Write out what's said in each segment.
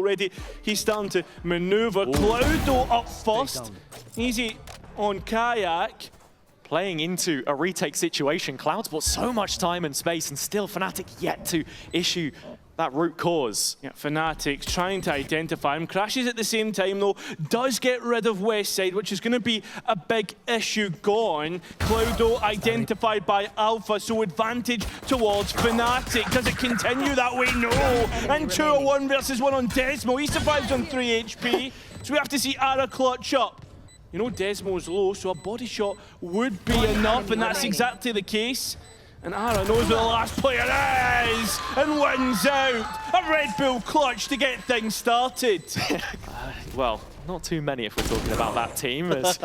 already. He's starting to maneuver. Cloudo up first. Easy on Kayak. Playing into a retake situation, Cloud's bought so much time and space, and still Fnatic yet to issue that root cause. Yeah, Fnatic trying to identify him. Crashes at the same time though, does get rid of Westside, which is going to be a big issue gone. Cloudo identified by Alpha, so advantage towards Fnatic. Does it continue that way? No. And 2-1 versus 1 on Desmo. He survives on 3 HP. So we have to see Ara clutch up. You know Desmo's low, so a body shot would be enough, and that's exactly the case. And Ara knows who the last player is, and wins out. A Red Bull clutch to get things started. Well, not too many if we're talking about that team, as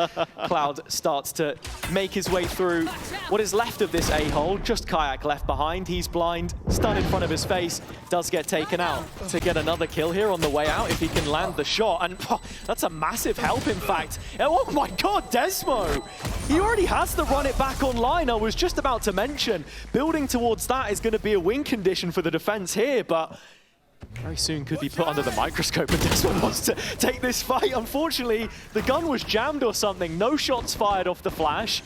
Cloud starts to make his way through what is left of this A-hole. Just Kayak left behind. He's blind, stun in front of his face, does get taken out to get another kill here on the way out if he can land the shot. And that's a massive help, in fact. Oh my God, Desmo! He already has to run it back online. I was just about to mention, building towards that is going to be a win condition for the defense here, but very soon could be put under the microscope, and Desmond wants to take this fight. Unfortunately, the gun was jammed or something. No shots fired off the flash.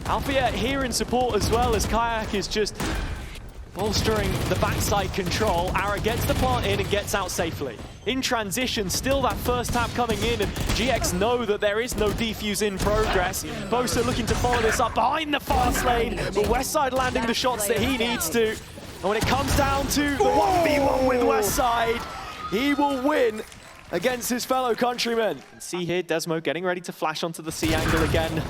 Alpha here in support as well, as Kayak is just bolstering the backside control. Ara gets the plant in and gets out safely. In transition, still that first tap coming in, and GX know that there is no defuse in progress. Bosa looking to follow this up behind the fast lane, but Westside landing the shots that he needs to. And when it comes down to the 1v1 with Westside, he will win against his fellow countrymen. And see here, Desmo getting ready to flash onto the C angle again.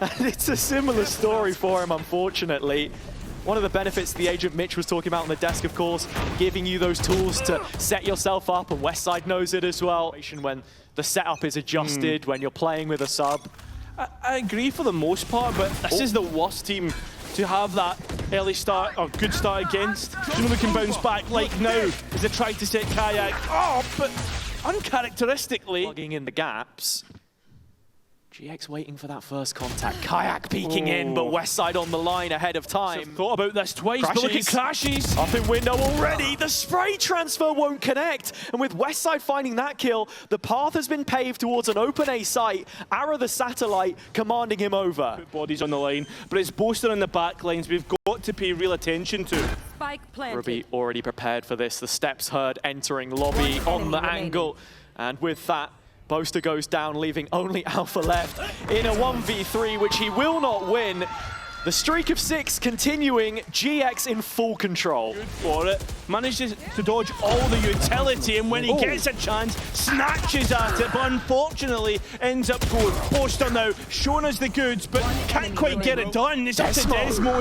And it's a similar story for him, unfortunately. One of the benefits the agent Mitch was talking about on the desk, of course, giving you those tools to set yourself up, and Westside knows it as well. When the setup is adjusted, when you're playing with a sub. I agree for the most part, but this is the worst team to have that early start or good start against. You know, we can bounce back like now as they try to set Kayak up, but uncharacteristically plugging in the gaps. GX waiting for that first contact. Kayak peeking in, but Westside on the line ahead of time. Thought about this twice, but look at Crashes. Up in window already. The spray transfer won't connect. And with Westside finding that kill, the path has been paved towards an open A site. Ara the satellite commanding him over. Put bodies on the line, but it's Boaster in the back lines we've got to pay real attention to. Spike planted. Ruby already prepared for this. The steps heard entering lobby on the angle. And with that, Boaster goes down, leaving only Alpha left in a 1v3, which he will not win. The streak of 6 continuing, GX in full control. Good for it. Manages to dodge all the utility, and when he gets a chance, snatches at it, but unfortunately ends up going. Boaster now showing us the goods, but can't quite get it done. It's up to Desmo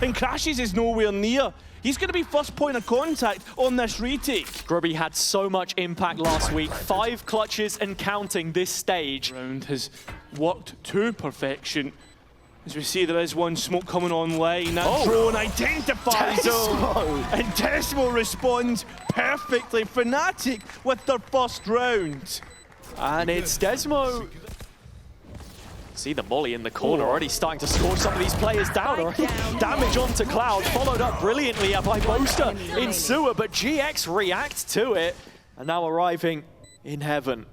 and Crashes is nowhere near. He's going to be first point of contact on this retake. Grubby had so much impact last week. 5 clutches and counting this stage. Round has worked to perfection. As we see, there is one smoke coming online. That drone identifies him, and Desmo responds perfectly. Fnatic with their first round. And it's Desmo. See the molly in the corner, already starting to scorch some of these players down. Already damage onto Cloud, followed up brilliantly by Boaster in sewer, but GX reacts to it, and now arriving in heaven.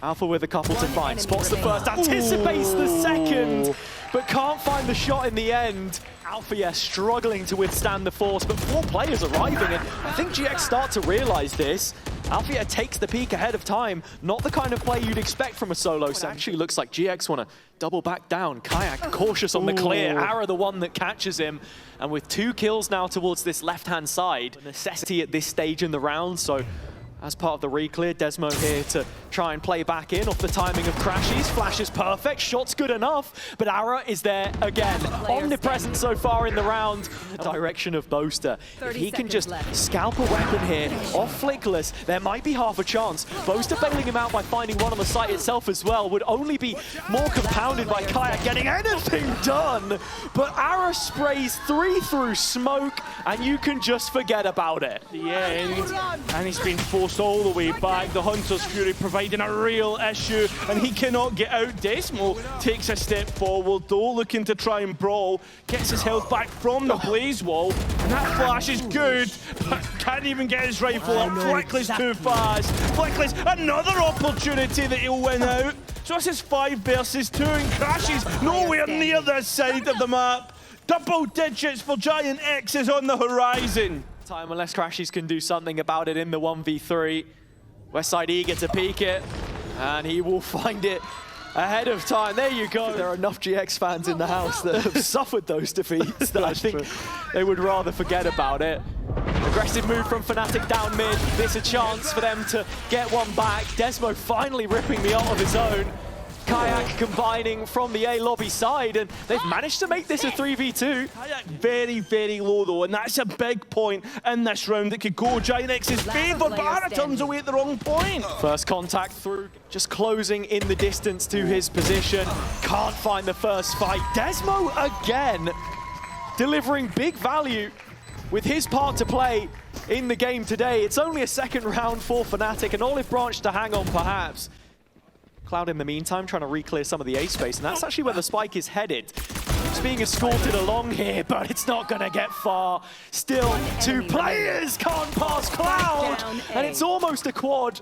Alpha with a couple to find, spots the first, anticipates the second, but can't find the shot in the end. Alpha, struggling to withstand the force, but 4 players arriving, and I think GX start to realize this. Alpha takes the peak ahead of time, not the kind of play you'd expect from a solo set. Actually looks like GX want to double back down. Kayak cautious on the clear, Ara the one that catches him, and with 2 kills now towards this left-hand side. A necessity at this stage in the round, so as part of the reclear, Desmo here to try and play back in off the timing of Crashes. Flash is perfect, shot's good enough, but Ara is there again. Omnipresent so far in the round. The direction of Boaster. If he can just scalp a weapon here, off Flickless, there might be half a chance. Boaster bailing him out by finding one on the site itself as well would only be more compounded by Kayak getting anything done. But Ara sprays 3 through smoke, and you can just forget about it. The end, and he's been forced all the way back. The Hunter's Fury providing a real issue, and he cannot get out. Desmo takes a step forward though, looking to try and brawl. Gets his health back from the blaze wall, and that flash is good, but can't even get his rifle up. Flickless too fast. Flickless, another opportunity that he'll win out. So this is 5 versus 2 and Crashes nowhere near this side of the map. Double digits for Giant X is on the horizon. Time unless Crashes can do something about it in the 1v3. Westside eager to peek it, and he will find it ahead of time. There you go. There are enough GX fans in the house that have suffered those defeats that I think they would rather forget about it. Aggressive move from Fnatic down mid. There's a chance for them to get one back. Desmo finally ripping the ult of his own. Kayak combining from the A lobby side, and they've managed to make this a 3v2. Kayak very, very low though, and that's a big point in this round that could go Giant X's favour, but Ara turns away at the wrong point. First contact through, just closing in the distance to his position. Can't find the first fight. Desmo again, delivering big value with his part to play in the game today. It's only a second round for Fnatic, an olive branch to hang on perhaps. Cloud in the meantime trying to re-clear some of the A space, and that's actually where the spike is headed. It's being escorted along here, but it's not going to get far. Still, 2 players can't pass Cloud, and it's almost a quad.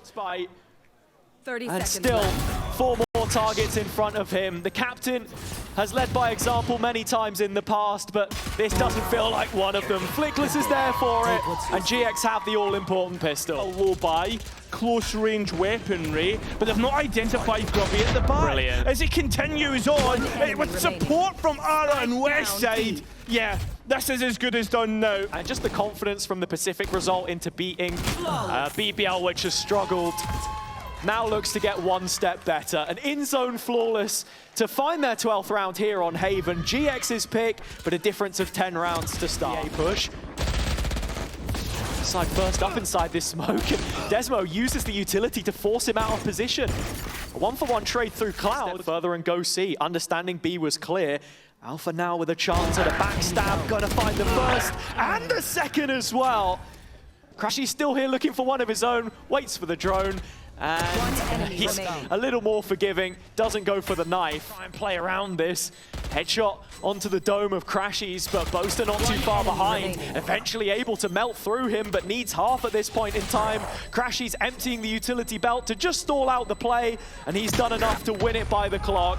30 and seconds still, left. 4 more targets in front of him. The captain has led by example many times in the past, but this doesn't feel like one of them. Flickless is there for it, and GX have the all-important pistol. A low buy, close range weaponry, but they've not identified Grubby at the back. Brilliant. As it continues on, with support from Ara and Westside, yeah, this is as good as done now. And just the confidence from the Pacific result into beating BBL, which has struggled. Now looks to get one step better. An in-zone flawless to find their 12th round here on Haven. GX's pick, but a difference of 10 rounds to start. Push. Side first up inside this smoke. Desmo uses the utility to force him out of position. A 1-for-1 trade through Cloud. Step further and go C. Understanding B was clear. Alpha now with a chance at a backstab. Gonna find the first and the second as well. Crashy's still here looking for one of his own. Waits for the drone. And he's a little more forgiving, doesn't go for the knife. Try and play around this. Headshot onto the dome of Crashies, but Boaster not too far behind. Eventually able to melt through him, but needs half at this point in time. Crashies emptying the utility belt to just stall out the play, and he's done enough to win it by the clock.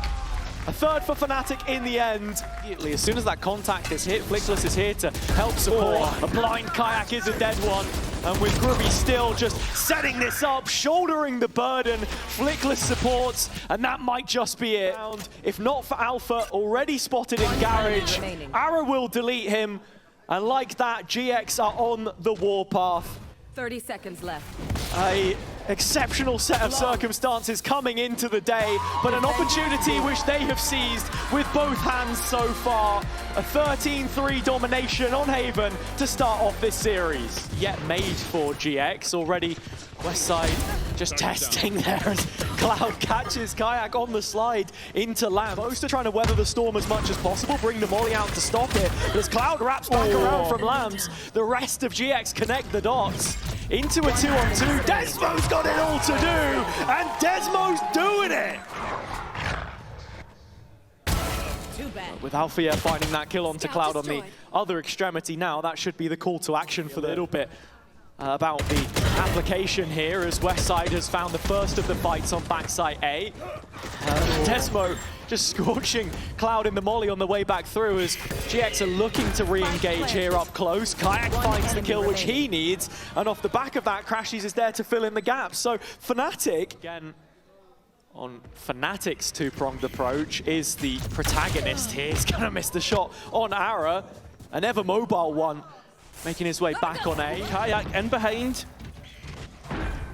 A third for Fnatic in the end. As soon as that contact is hit, Flickless is here to help support. A blind Kayak is a dead one. And with Grubby still just setting this up, shouldering the burden, Flickless supports, and that might just be it. If not for Alpha, already spotted in Garage, Ara will delete him. And like that, GX are on the warpath. 30 seconds left. A exceptional set of circumstances coming into the day, but an opportunity which they have seized with both hands so far. A 13-3 domination on Haven to start off this series. Yet made for GX already. Westside just testing there as Cloud catches Kayak on the slide into Lamb. Boaster trying to weather the storm as much as possible, bring the molly out to stop it. But as Cloud wraps back around from Lambs, the rest of GX connect the dots. Into a 2-on-2, Desmo's got it all to do, and Desmo's doing it! With Althea finding that kill onto Cloud on the other extremity now, that should be the call to action for the little bit about the application here, as Westside has found the first of the fights on backside A. Desmo just scorching Cloud in the molly on the way back through as GX are looking to re-engage here up close. Kayak finds the kill which he needs, and off the back of that, Crashies is there to fill in the gaps. So Fnatic, again, on Fnatic's two-pronged approach, is the protagonist here. He's gonna miss the shot on Ara, an ever mobile one, making his way back on A. Kayak in behind.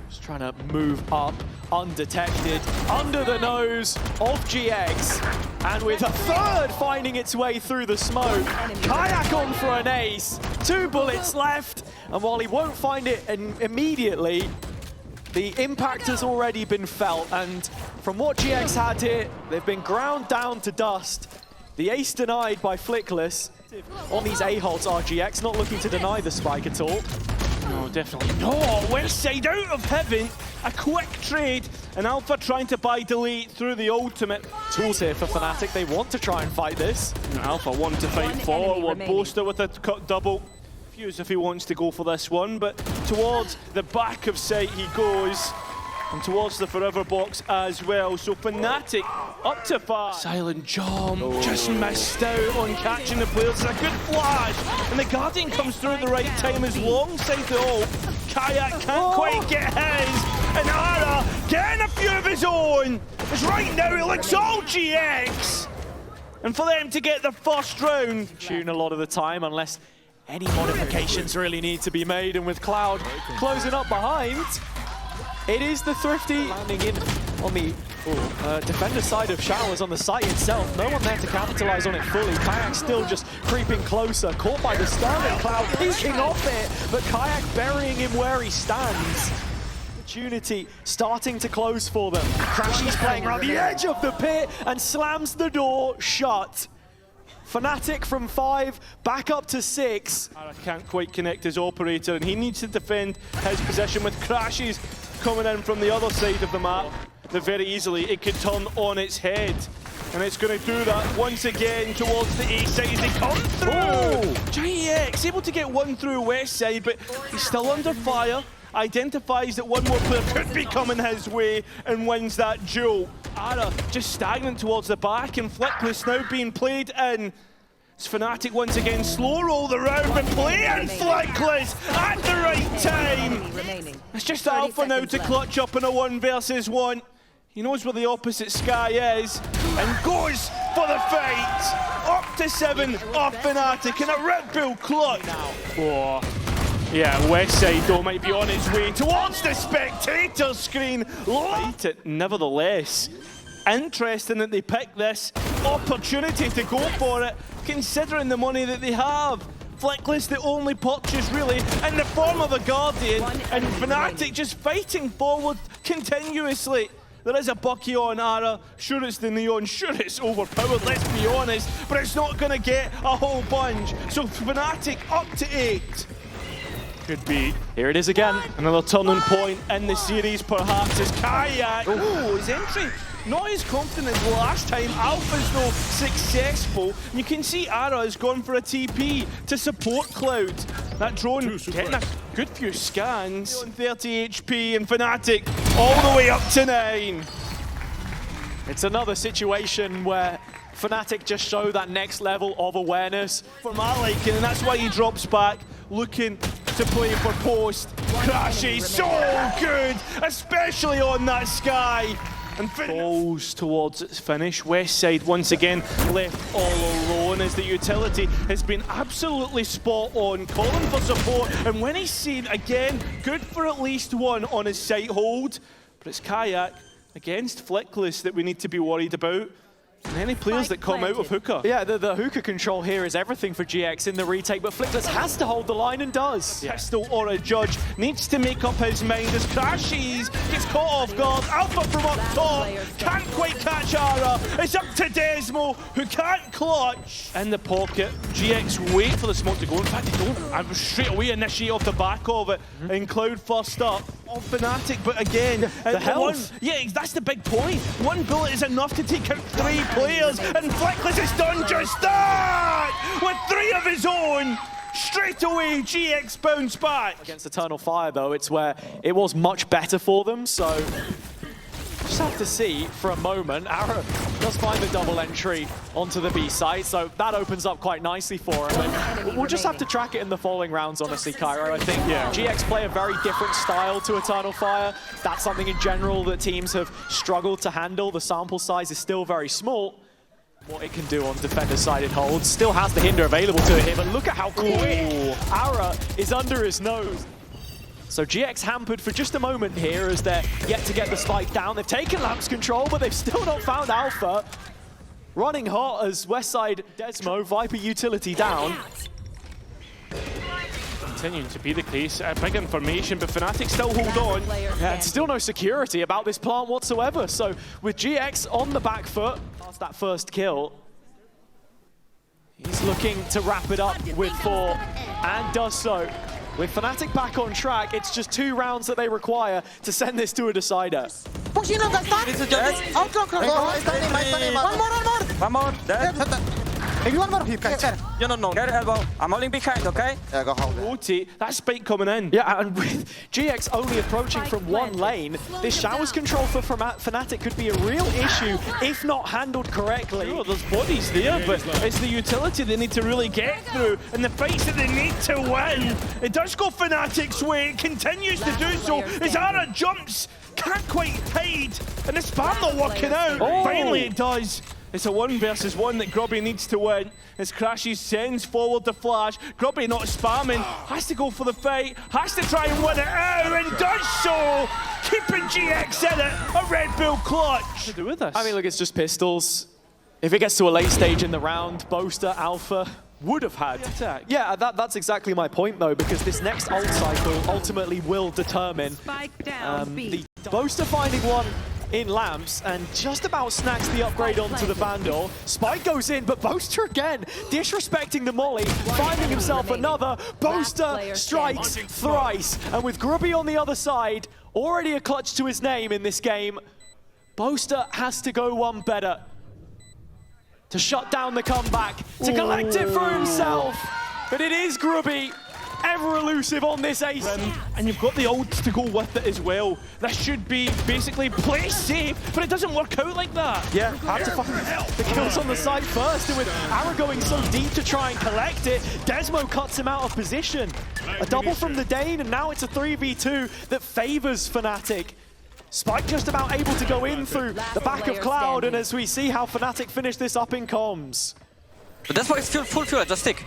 Just trying to move up, undetected, under the nose of GX. And with a third finding its way through the smoke, Kayak on for an ace, 2 bullets left. And while he won't find it immediately, the impact has already been felt. And from what GX had here, they've been ground down to dust. The ace denied by Flickless. On these A-holds, RGX not looking to deny the spike at all. No, definitely not. Westside out of heaven. A quick trade, and Alpha trying to buy delete through the ultimate. Tools here for Fnatic. They want to try and fight this. Alpha want to fight forward. Boaster with a double. If he wants to go for this one, but towards the back of site he goes, and towards the forever box as well. So Fnatic up to 5. Silent jump, just missed out on catching the players. It's a good flash, and the Guardian comes through at the right time as alongside the ult. Kayak can't quite get his, and Ara getting a few of his own. It's right now, it looks all GX. And for them to get the first round. Tune a lot of the time unless any modifications really need to be made, and with Cloud closing up behind, it is the Thrifty landing in on the defender side of Showers on the site itself. No one there to capitalize on it fully. Kayak still just creeping closer, caught by the stun, and Cloud peeking off it, but Kayak burying him where he stands. Opportunity starting to close for them. Crashy's playing around the edge of the pit and slams the door shut. Fnatic from 5 back up to 6. Ara can't quite connect his operator, and he needs to defend his position with Crashes coming in from the other side of the map. That very easily it could turn on its head, and it's going to do that once again towards the A side as they come through. GX able to get one through west side, but he's still under fire. Identifies that one more player could be coming his way and wins that duel. Ara just stagnant towards the back, and Flickless now being played in. It's Fnatic once again, slow roll the round, but playing Flickless at the right time. It's just Alpha now to clutch up in a 1 versus 1. He knows where the opposite sky is and goes for the fight. Up to 7 off Fnatic and a Red Bull clutch. Oh. Yeah, Westside though might be on its way towards the spectator screen. Light it, nevertheless. Interesting that they picked this opportunity to go for it, considering the money that they have. Flickless the only purchase really in the form of a Guardian, and Fnatic just fighting forward continuously. There is a Bucky on Ara, sure it's the Neon, sure it's overpowered, let's be honest, but it's not going to get a whole bunch. So Fnatic up to 8. Could be. Here it is again. Another turning point in the series perhaps as Kayak. Oh, his entry not as confident as last time. Alpha's though successful. You can see Ara has gone for a TP to support Cloud. That drone getting a good few scans. 30 HP and Fnatic all the way up to 9. It's another situation where Fnatic just show that next level of awareness. For my liking, and that's why he drops back, looking to play for post. Crashes so good, especially on that sky. And falls towards its finish. West side once again left all alone as the utility has been absolutely spot on, calling for support. And when he's seen again, good for at least one on his site hold. But it's Kayak against Flickless that we need to be worried about. And any players that come out of Hookah. Yeah, the Hookah control here is everything for GX in the retake, but Flickless has to hold the line and does. Pistol or a Judge needs to make up his mind as Crashes gets caught off guard. Alpha from up top, can't quite catch Ara. It's up to Desmo, who can't clutch. In the pocket, GX wait for the smoke to go. In fact, they don't. I straight away initiate off the back of it, and Cloud first up. On Fnatic, but again, the health. Yeah, that's the big point. One bullet is enough to take out 3 players, and Flickless has done just that! With 3 of his own, straight away GX bounce back. Against Eternal Fire, though, it's where it was much better for them, so just have to see for a moment. Ara does find the double entry onto the B side, so that opens up quite nicely for him. And we'll just have to track it in the following rounds, honestly, Cairo. I think GX play a very different style to Eternal Fire. That's something in general that teams have struggled to handle. The sample size is still very small. What it can do on defender-sided holds. Still has the hinder available to him, but look at how quick Ara is under his nose. So GX hampered for just a moment here as they're yet to get the spike down. They've taken Lamp's control, but they've still not found Alpha. Running hot as Westside Desmo, Viper utility down. Continuing to be the case, big information, but Fnatic still hold on. Yeah, and still no security about this plant whatsoever. So with GX on the back foot, past that first kill, he's looking to wrap it up with 4, and does so. With Fnatic back on track, it's just 2 rounds that they require to send this to a decider. One more. Maybe one more. Care. No. Get elbow. I'm holding behind, okay? Yeah, go hold it. Rotate. That spike coming in. Yeah, and with GX only approaching from one lane, this showers control for Fnatic could be a real issue if not handled correctly. Sure, there's bodies there, but it's the utility they need to really get through, and the fights that they need to win. It does go Fnatic's way, it continues to do so as Ara jumps, can't quite hide, and the spam not working out. Finally it does. It's a 1 versus 1 that Grubby needs to win. As Crashes sends forward the flash, Grubby not spamming, has to go for the fight, has to try and win it out, and does so! Keeping GX in it, a Red Bull clutch. To do with this? I mean, look, it's just pistols. If it gets to a late stage in the round, Boaster, Alpha would have had. Attack. Yeah, that's exactly my point, though, because this next ult cycle ultimately will determine Spike down, B. the Boaster finding one in Lamps and just about snacks the upgrade onto the Vandal. Spike goes in, but Boaster again, disrespecting the molly, finding himself another. Boaster strikes thrice, and with Grubby on the other side, already a clutch to his name in this game, Boaster has to go one better to shut down the comeback, to collect it for himself. But it is Grubby, ever elusive on this ace. And you've got the ults to go with it as well. This should be basically play safe, but it doesn't work out like that. Yeah, have to find the kills on the side first, and with Ara going so deep to try and collect it, Desmo cuts him out of position. A double from the Dane, and now it's a 3v2 that favors Fnatic. Spike just about able to go in through the back of Cloud, and as we see how Fnatic finish this up in comms. But that's why it's full fuel. Just stick.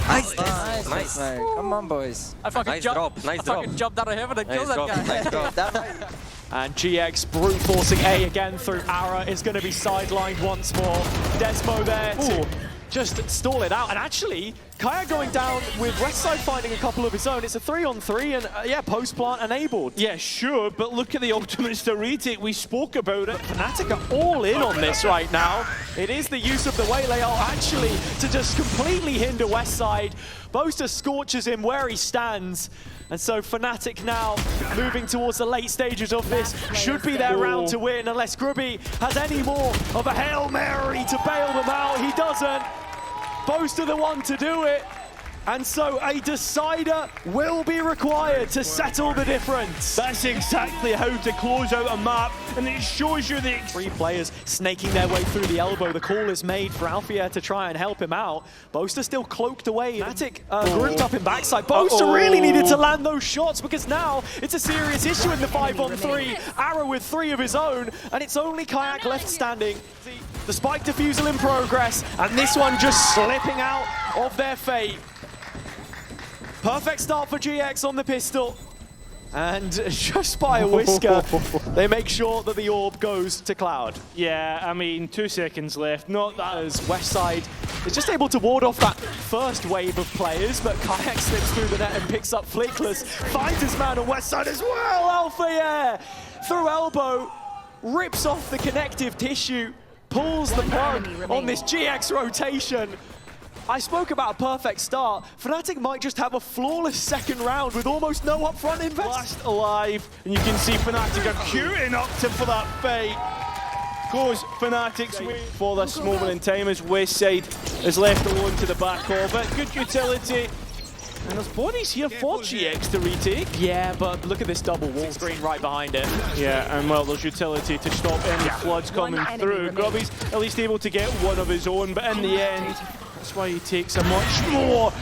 Nice. Come on, boys. I fucking jumped. Nice drop. I fucking jumped out of heaven and killed that guy. Nice drop. And GX brute forcing A again through Ara is going to be sidelined once more. Desmo there to just stall it out. And actually, Kaya going down with Westside finding a couple of his own. It's a 3-on-3 and yeah, post-plant enabled. Yeah, sure, but look at the ultimates to retake. We spoke about it. Fnatic are all in on this right now. It is the use of the Waylay actually to just completely hinder Westside. Boaster scorches him where he stands. And so Fnatic now moving towards the late stages of this should be their round to win unless Grubby has any more of a Hail Mary to bail them out. He doesn't. Boaster the one to do it. And so a decider will be required to settle the difference. That's exactly how to close out a map, and it shows you the... 3 players snaking their way through the elbow. The call is made for Alfia to try and help him out. Boaster still cloaked away. Fnatic grouped up in backside. Boaster really needed to land those shots because now it's a serious issue in the 5-on-3. Arrow with 3 of his own, and it's only Kayak left standing. The spike defusal in progress, and this one just slipping out of their fate. Perfect start for GX on the pistol. And just by a whisker, they make sure that the orb goes to Cloud. Yeah, I mean, 2 seconds left. Not that As Westside is just able to ward off that first wave of players, but Kayak slips through the net and picks up Flickless. Finds his man on Westside as well, Alpha, yeah! Through elbow, rips off the connective tissue, pulls the plug on this GX rotation. I spoke about a perfect start. Fnatic might just have a flawless second round with almost no upfront invest. last alive, and you can see Fnatic are queuing up for that fight. Goes Fnatic's way for this moment in time as Westside is left alone to the back of it. Good utility. And there's bodies here for GX to retake. Yeah, but look at this double wall screen right behind it. Yeah, and well, there's utility to stop any floods coming through. Grubby's at least able to get one of his own, but in the end, that's why he takes a much more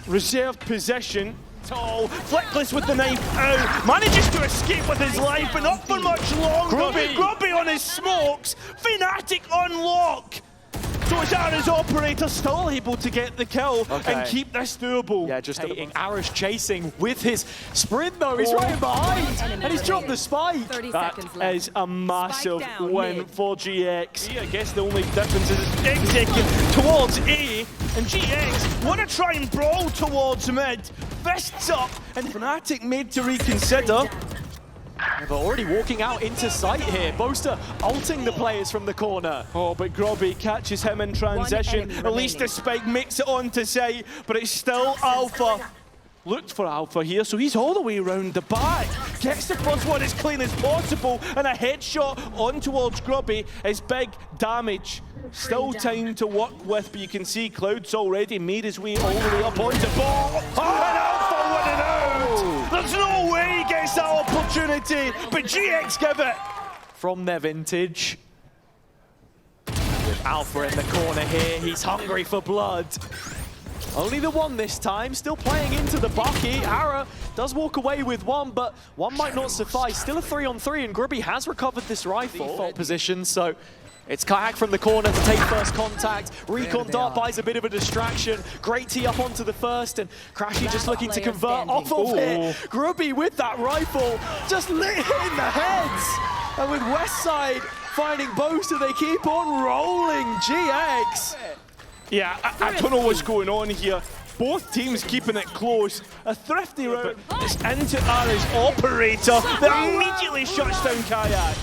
reserved position. Tall, Flickless with the knife out, manages to escape with his life, but not for much longer. Grubby on his smokes, Fnatic unlock. So it's Ara's operator still able to get the kill and keep this doable. Yeah, just hating. Ara's chasing with his sprint though. He's right behind and he's dropped the spike. 30 That seconds left. is a massive Spike down, win mid. for GX. I guess the only difference is it's executed towards A, and GX want to try and brawl towards mid. Fists up, and Fnatic made to reconsider. Yeah, but already walking out into sight here. Boaster ulting the players from the corner. Oh, but Grubby catches him in transition. enemy At least the remaining. spike makes it onto sight, but it's still Alpha looked for Alpha here, so he's all the way around the back. Gets the first one as clean as possible, and a headshot on towards Grubby is big damage. Still time to work with, but you can see Cloud's already made his way all the way up onto ball. Oh, and Alpha winning out! There's no way he gets that opportunity, but GX give it. From their vintage. With Alpha in the corner here, he's hungry for blood. Only the one this time, still playing into the bucket. Ara does walk away with one, but one might not suffice. Still a 3-on-3, and Grubby has recovered this rifle. Default position, so it's Kayak from the corner to take first contact. Recon Dart buys a bit of a distraction. Great tee up onto the first, and Crashy just looking to convert off of it. Grubby with that rifle, just hitting the heads. And with Westside finding Boaster, they keep on rolling. GX. Yeah, I don't know what's going on here. Both teams keeping it close. A thrifty round is into Ara's operator that immediately shuts down Kayak.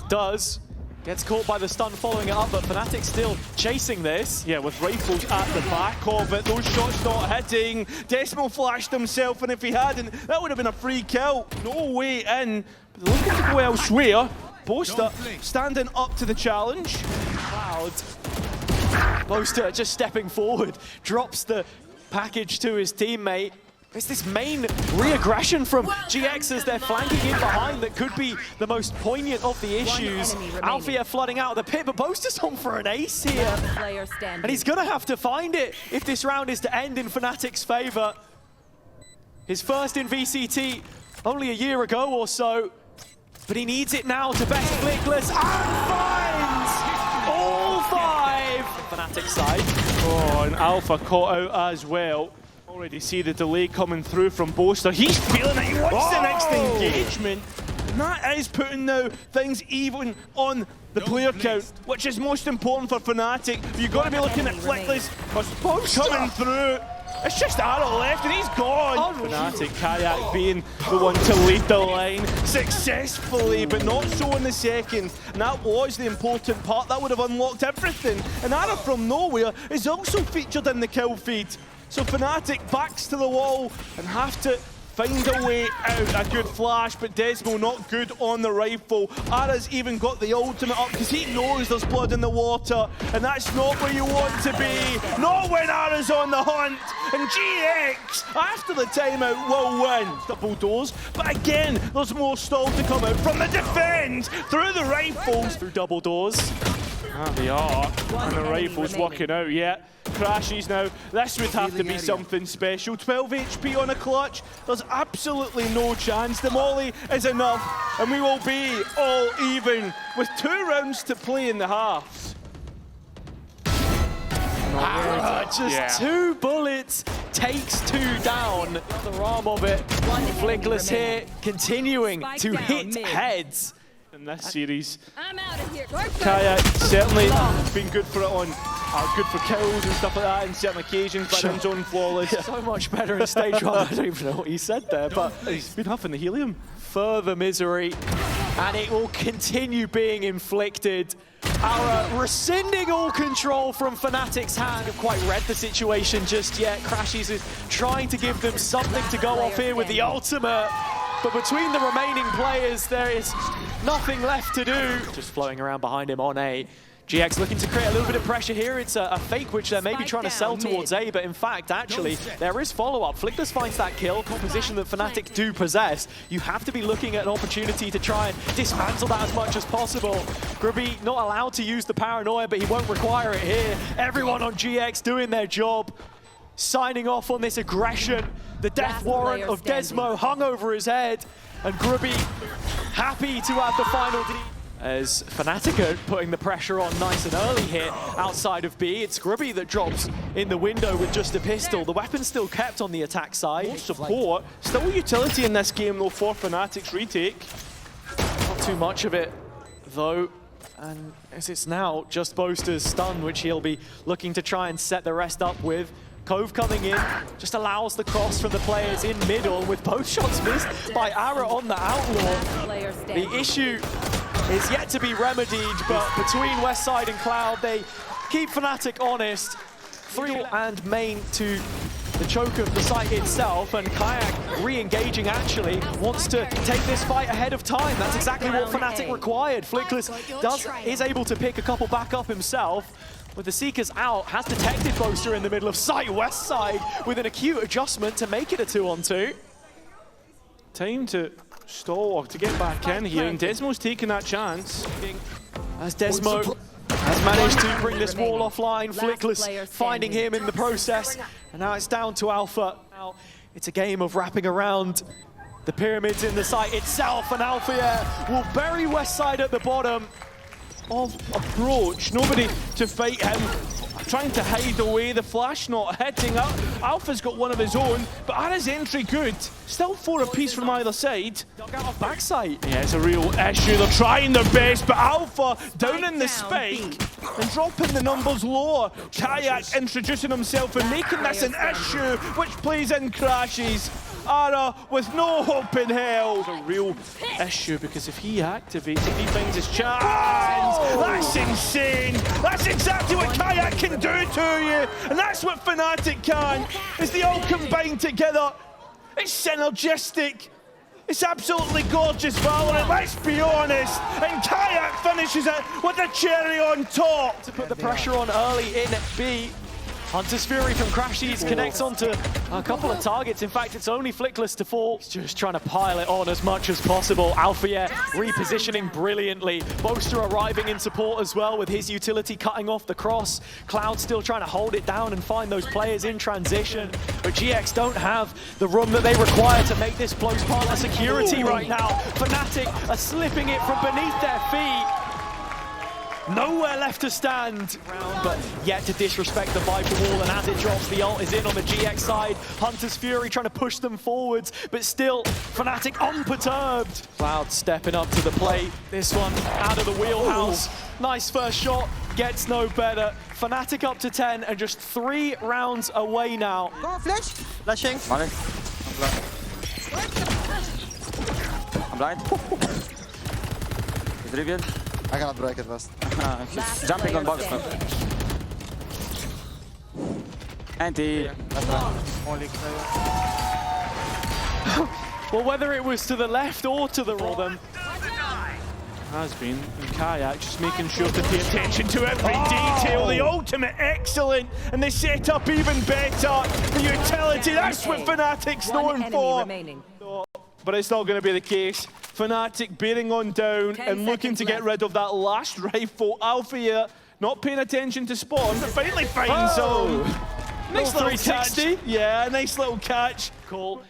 Does. Gets caught by the stun following it up, but Fnatic still chasing this. Yeah, with rifles at the back of it, those shots not hitting. Desmo flashed himself, and if he hadn't, that would have been a free kill. No way in. But they're looking to go elsewhere. Boaster standing up to the challenge. Cloud. Boaster just stepping forward, drops the package to his teammate. It's this main re-aggression from GX as they're flanking in behind that could be the most poignant of the issues. Alfia flooding out of the pit, but Boaster's on for an ace here. And he's gonna have to find it if this round is to end in Fnatic's favor. His first in VCT only a year ago or so, but he needs it now to best Flickless and finds all five. Fnatic side. Oh, and Alpha caught out as well. Already see the delay coming through from Boaster. He's feeling it. He wants the next engagement. And that is putting now things even on the player count, which is most important for Fnatic. You've got to be looking at Flickless. Coming through. It's just Arrow left and he's gone. Fnatic, Kayak being the one to lead the line successfully, but not so in the second. And that was the important part. That would have unlocked everything. And Arrow from nowhere is also featured in the kill feed. So Fnatic backs to the wall and have to find a way out. A good flash, but Desmo not good on the rifle. Ara's even got the ultimate up because he knows there's blood in the water, and that's not where you want to be. Not when Ara's on the hunt. And GX, after the timeout, will win. Double doors, but again, there's more stall to come out from the defense through the rifles. Through double doors. There they are, and the rifle's working out yet. Crashes now. This would have to be something special. 12 HP on a clutch. There's absolutely no chance. The molly is enough, and we will be all even with 2 rounds to play in the halves. Just 2 bullets, takes 2 down. The arm of it. Flickless here, continuing to hit heads. In this series, I'm out of here. Kayak certainly been good for it on, good for kills and stuff like that in certain occasions, but in zone flawless. So much better in stage 1. I don't even know what he said there, but He's been huffing the helium. Further misery, and it will continue being inflicted. Ara rescinding all control from Fnatic's hand. Haven't quite read the situation just yet. Crashies is trying to give them something to go off here with the ultimate. But between the remaining players, there is nothing left to do. Just flowing around behind him on A. GX looking to create a little bit of pressure here. It's a fake which they're maybe trying to sell towards A, but in fact, actually, there is follow-up. Flickless finds that kill, composition that Fnatic do possess. You have to be looking at an opportunity to try and dismantle that as much as possible. Grubby not allowed to use the paranoia, but he won't require it here. Everyone on GX doing their job, signing off on this aggression. The death warrant of Desmo hung over his head, and Grubby happy to have the final D. As Fnatic are putting the pressure on nice and early here outside of B. It's Grubby that drops in the window with just a pistol. The weapon's still kept on the attack side. More support, still utility in this game though for Fnatic's retake. Not too much of it though. And as it's now just Boaster's stun, which he'll be looking to try and set the rest up with. Cove coming in, just allows the cross from the players in middle with both shots missed by Ara on the Outlaw. The issue is yet to be remedied, but between Westside and Cloud, they keep Fnatic honest. 3 and main to the choke of the site itself, and Kayak re-engaging actually wants to take this fight ahead of time. That's exactly what Fnatic required. Flickless is able to pick a couple back up himself. With the Seekers out, has detected Boaster in the middle of site, west side, with an acute adjustment to make it a 2-on-2. Time to stall or to get back in here, and Desmo's taking that chance. As Desmo has managed to bring this wall offline, Flickless finding him in the process, and now it's down to Alpha. Now it's a game of wrapping around the pyramids in the site itself, and Alpha will bury west side at the bottom of approach. Nobody to fight him. Trying to hide away, the flash not hitting up. Alpha's got one of his own, but are his entry good? Still 4 apiece from either side. Dug out of backside. Yeah, it's a real issue. They're trying their best, but Alpha down in the spike and dropping the numbers lower. Kayak introducing himself and making this an issue, which plays in crashes. Ara with no hope in hell. It's a real issue because if he activates, if he finds his chance, that's insane. That's exactly what Kayak can do to you, and that's what Fnatic can. Is they all combine together. It's synergistic. It's absolutely gorgeous Valorant, let's be honest. And Kayak finishes it with a cherry on top. To put the pressure on early in B. Hunter's Fury from Crashies connects onto a couple of targets. In fact, it's only Flickless to fall. He's just trying to pile it on as much as possible. Alpha repositioning brilliantly. Boaster arriving in support as well with his utility cutting off the cross. Cloud still trying to hold it down and find those players in transition. But GX don't have the room that they require to make this close partner security right now. Fnatic are slipping it from beneath their feet. Nowhere left to stand, but yet to disrespect the Viper wall, and as it drops, the ult is in on the GX side. Hunter's Fury trying to push them forwards, but still, Fnatic unperturbed. Cloud stepping up to the plate. This one out of the wheelhouse. Nice first shot, gets no better. Fnatic up to 10 and just 3 rounds away now. Go on, flash. Flashing. I'm blind. He's revealed. I cannot break it fast. He's jumping on box. Anti. Well, whether it was to the left or to the right, Has been, and Kayak just making sure to pay attention to every detail. The ultimate excellent, and they set up even better. The utility, that's what Fnatic's known for. But it's not going to be the case. Fnatic bearing on down and looking to get rid of that last rifle. Alpha here, not paying attention to spawn, but finally finds zone. Nice little 360. Yeah, nice little catch. Cool.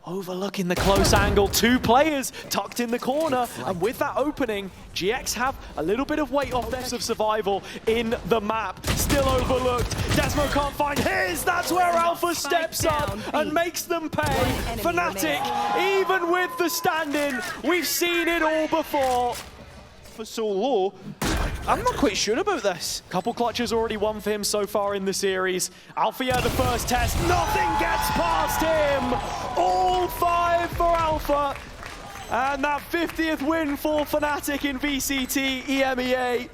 Overlooking the close angle, 2 players tucked in the corner, and with that opening, GX have a little bit of weight off their of survival in the map. Still overlooked. Desmo can't find his. That's where Alpha steps up and makes them pay. Fnatic, even with the stand-in, we've seen it all before. For so low, I'm not quite sure about this. Couple clutches already won for him so far in the series. Alpha, the first test, nothing gets past him. All 5 for Alpha. And that 50th win for Fnatic in VCT EMEA.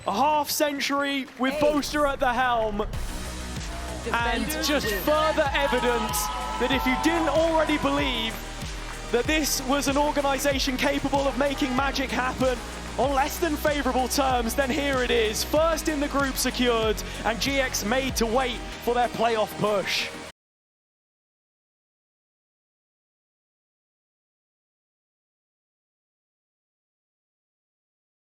A half century with Boaster at the helm. And just further evidence that if you didn't already believe that this was an organization capable of making magic happen on less than favorable terms, then here it is. First in the group secured, and GX made to wait for their playoff push.